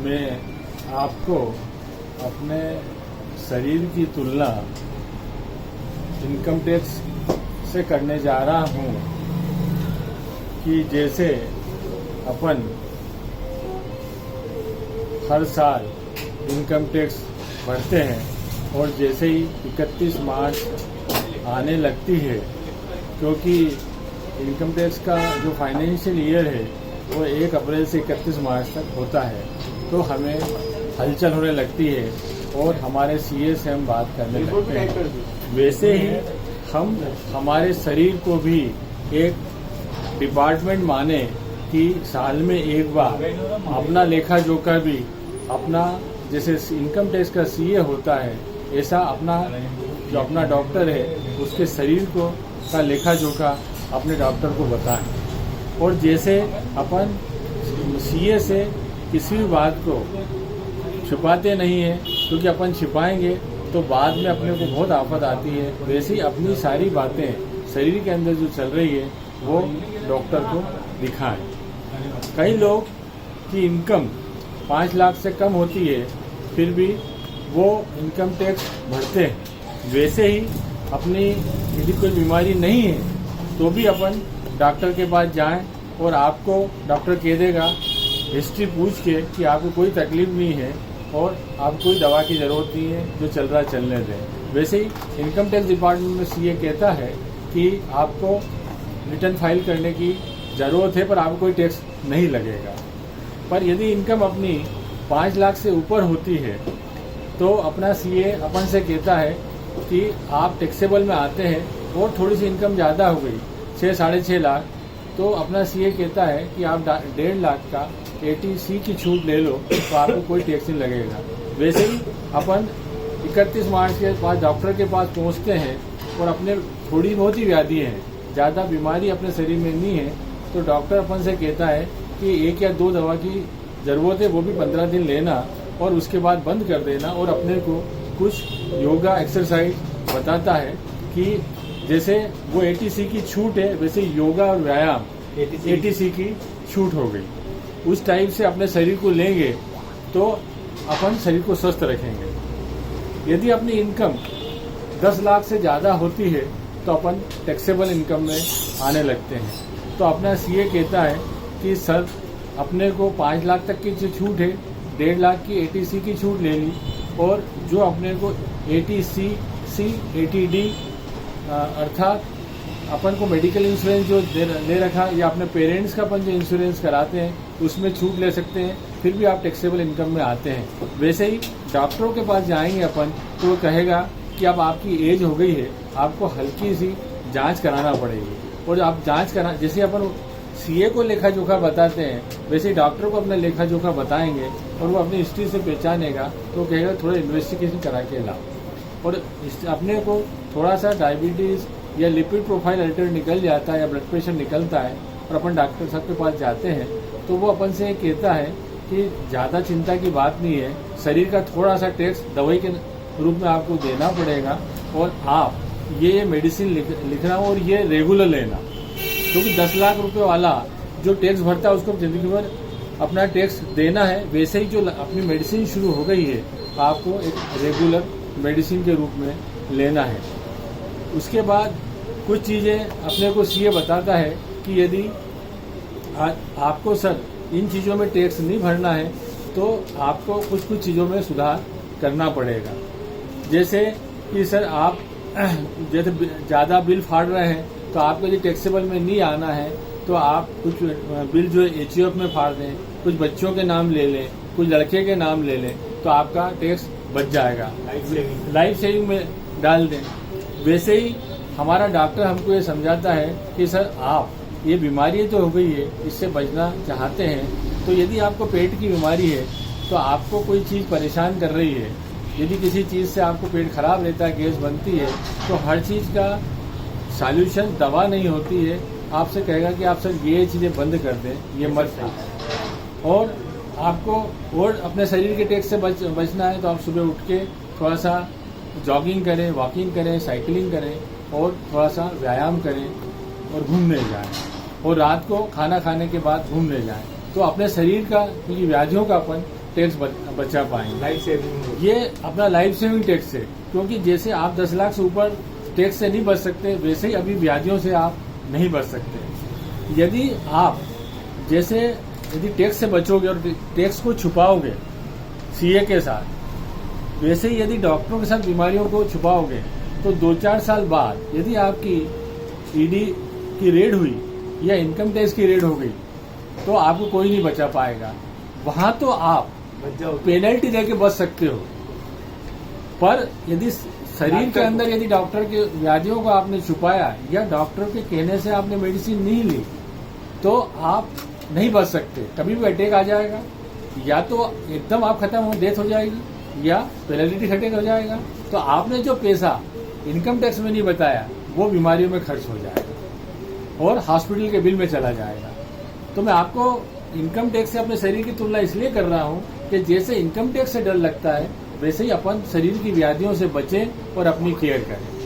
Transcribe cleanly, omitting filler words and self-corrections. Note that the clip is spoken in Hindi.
मैं आपको अपने शरीर की तुलना इनकम टैक्स से करने जा रहा हूँ कि जैसे अपन हर साल इनकम टैक्स भरते हैं और जैसे ही 31 मार्च आने लगती है, क्योंकि इनकम टैक्स का जो फाइनेंशियल ईयर है वो 1 अप्रैल से 31 मार्च तक होता है, तो हमें हलचल होने लगती है और हमारे सीए से हम बात करने लगते हैं। वैसे ही हम हमारे शरीर को भी एक डिपार्टमेंट माने कि साल में एक बार अपना लेखा जोखा भी अपना, जैसे इनकम टैक्स का सीए होता है ऐसा अपना जो अपना डॉक्टर है उसके शरीर को का लेखा जोखा अपने डॉक्टर को बताएं। और जैसे अपन सीए से किसी भी बात को छुपाते नहीं है, क्योंकि अपन छिपाएंगे तो बाद में अपने को बहुत आफत आती है, वैसे ही अपनी सारी बातें शरीर के अंदर जो चल रही है वो डॉक्टर को दिखाएं। कई लोग की इनकम 5 लाख से कम होती है फिर भी वो इनकम टैक्स भरते हैं। वैसे ही अपनी यदि कोई बीमारी नहीं है तो भी अपन डॉक्टर के पास जाएं और आपको डॉक्टर कह देगा हिस्ट्री पूछ के कि आपको कोई तकलीफ नहीं है और आपको कोई दवा की ज़रूरत नहीं है, जो चल रहा चलने दें। वैसे ही इनकम टैक्स डिपार्टमेंट में सीए कहता है कि आपको रिटर्न फाइल करने की ज़रूरत है पर आपको कोई टैक्स नहीं लगेगा। पर यदि इनकम अपनी 5 लाख से ऊपर होती है तो अपना सीए अपन से कहता है कि आप टैक्सेबल में आते हैं और थोड़ी सी इनकम ज़्यादा हो गई 6-6.5 लाख, तो अपना सीए कहता है कि आप 1.5 लाख का एटीसी की छूट ले लो तो आपको कोई टैक्स नहीं लगेगा। वैसे ही अपन 31 मार्च के बाद डॉक्टर के पास पहुंचते हैं और अपने थोड़ी बहुत ही व्याधि है, ज़्यादा बीमारी अपने शरीर में नहीं है, तो डॉक्टर अपन से कहता है कि 1 या 2 दवा की ज़रूरत है, वो भी 15 दिन लेना और उसके बाद बंद कर देना। और अपने को कुछ योगा एक्सरसाइज बताता है कि जैसे वो एटीसी की छूट है वैसे योगा और व्यायाम एटीसी की छूट हो गई। उस टाइप से अपने शरीर को लेंगे तो अपन शरीर को स्वस्थ रखेंगे। यदि अपनी इनकम 10 लाख से ज़्यादा होती है तो अपन टैक्सेबल इनकम में आने लगते हैं। तो अपना सीए कहता है कि सर अपने को 5 लाख तक की जो छूट है 1.5 लाख की एटीसी की छूट ले ली, और जो अपने को एटीसी एटीडी अर्थात अपन को मेडिकल इंश्योरेंस जो ले रखा या अपने पेरेंट्स का अपन जो इंश्योरेंस कराते हैं उसमें छूट ले सकते हैं, फिर भी आप टैक्सेबल इनकम में आते हैं। वैसे ही डॉक्टरों के पास जाएंगे अपन तो वो कहेगा कि अब आपकी एज हो गई है, आपको हल्की सी जांच कराना पड़ेगी। और आप जांच करा, जैसे अपन सीए को लेखा जोखा बताते हैं वैसे ही डॉक्टर को अपना लेखा जोखा बताएंगे और वो अपनी हिस्ट्री से पहचानेगा तो कहेगा थोड़ा इन्वेस्टिगेशन करा के लाओ। और अपने को थोड़ा सा डायबिटीज़ या लिपिड प्रोफाइल अल्टर निकल जाता है या ब्लड प्रेशर निकलता है और अपन डॉक्टर साहब के पास जाते हैं तो वो अपन से कहता है कि ज़्यादा चिंता की बात नहीं है, शरीर का थोड़ा सा टैक्स दवाई के रूप में आपको देना पड़ेगा और आप ये मेडिसिन लिखना और ये रेगुलर लेना, क्योंकि 10 लाख रुपए वाला जो टैक्स भरता है उसको जिंदगी भर अपना टैक्स देना है। वैसे ही जो अपनी मेडिसिन शुरू हो गई है आपको एक रेगुलर मेडिसिन के रूप में लेना है। उसके बाद कुछ चीज़ें अपने को सीए बताता है कि यदि आपको सर इन चीज़ों में टैक्स नहीं भरना है तो आपको कुछ कुछ चीज़ों में सुधार करना पड़ेगा। जैसे कि सर आप जैसे ज़्यादा बिल फाड़ रहे हैं तो आपको यदि टैक्सेबल में नहीं आना है तो आप कुछ बिल जो एचयूएफ में फाड़ दें, कुछ बच्चों के नाम ले लें, कुछ लड़के के नाम ले लें तो आपका टैक्स बच जाएगा, लाइफ सेविंग में डाल दें। वैसे ही हमारा डॉक्टर हमको ये समझाता है कि सर आप ये बीमारी तो हो गई है, इससे बचना चाहते हैं तो यदि आपको पेट की बीमारी है तो आपको कोई चीज़ परेशान कर रही है, यदि किसी चीज़ से आपको पेट खराब रहता है, गैस बनती है, तो हर चीज़ का सॉल्यूशन दवा नहीं होती है। आपसे कहेगा कि आप सर ये चीज़ें बंद कर दें, ये मत खाएं। और आपको और अपने शरीर के टैक्स से बचना है तो आप सुबह उठ के थोड़ा सा जॉगिंग करें, वॉकिंग करें, साइकिलिंग करें और थोड़ा सा व्यायाम करें और घूमने जाएं और रात को खाना खाने के बाद घूमने जाएं। तो अपने शरीर का, क्योंकि व्याधियों का अपन टैक्स बचा पाएंगे। लाइफ सेविंग ये अपना लाइफ सेविंग टैक्स है, क्योंकि जैसे आप 10 लाख से ऊपर टैक्स से नहीं बच सकते, वैसे ही अभी ब्याजों से आप नहीं बच सकते। यदि आप यदि टैक्स से बचोगे और टैक्स को छुपाओगे सीए के साथ, वैसे ही यदि डॉक्टरों के साथ बीमारियों को छुपाओगे तो 2-4 साल बाद यदि आपकी ईडी की रेड हुई या इनकम टैक्स की रेड हो गई तो आपको कोई नहीं बचा पाएगा। वहां तो आप पेनल्टी देके बच सकते हो, पर यदि शरीर के अंदर यदि डॉक्टर के व्याधियों को आपने छुपाया या डॉक्टर के कहने से आपने मेडिसिन नहीं ली तो आप नहीं बच सकते। कभी भी अटैक आ जाएगा, या तो एकदम आप खत्म हो, डेथ हो जाएगी, या पैरालिटिक अटैक हो जाएगा। तो आपने जो पैसा इनकम टैक्स में नहीं बताया वो बीमारियों में खर्च हो जाएगा और हॉस्पिटल के बिल में चला जाएगा। तो मैं आपको इनकम टैक्स से अपने शरीर की तुलना इसलिए कर रहा हूँ कि जैसे इनकम टैक्स से डर लगता है वैसे ही अपन शरीर की व्याधियों से बचें और अपनी केयर करें।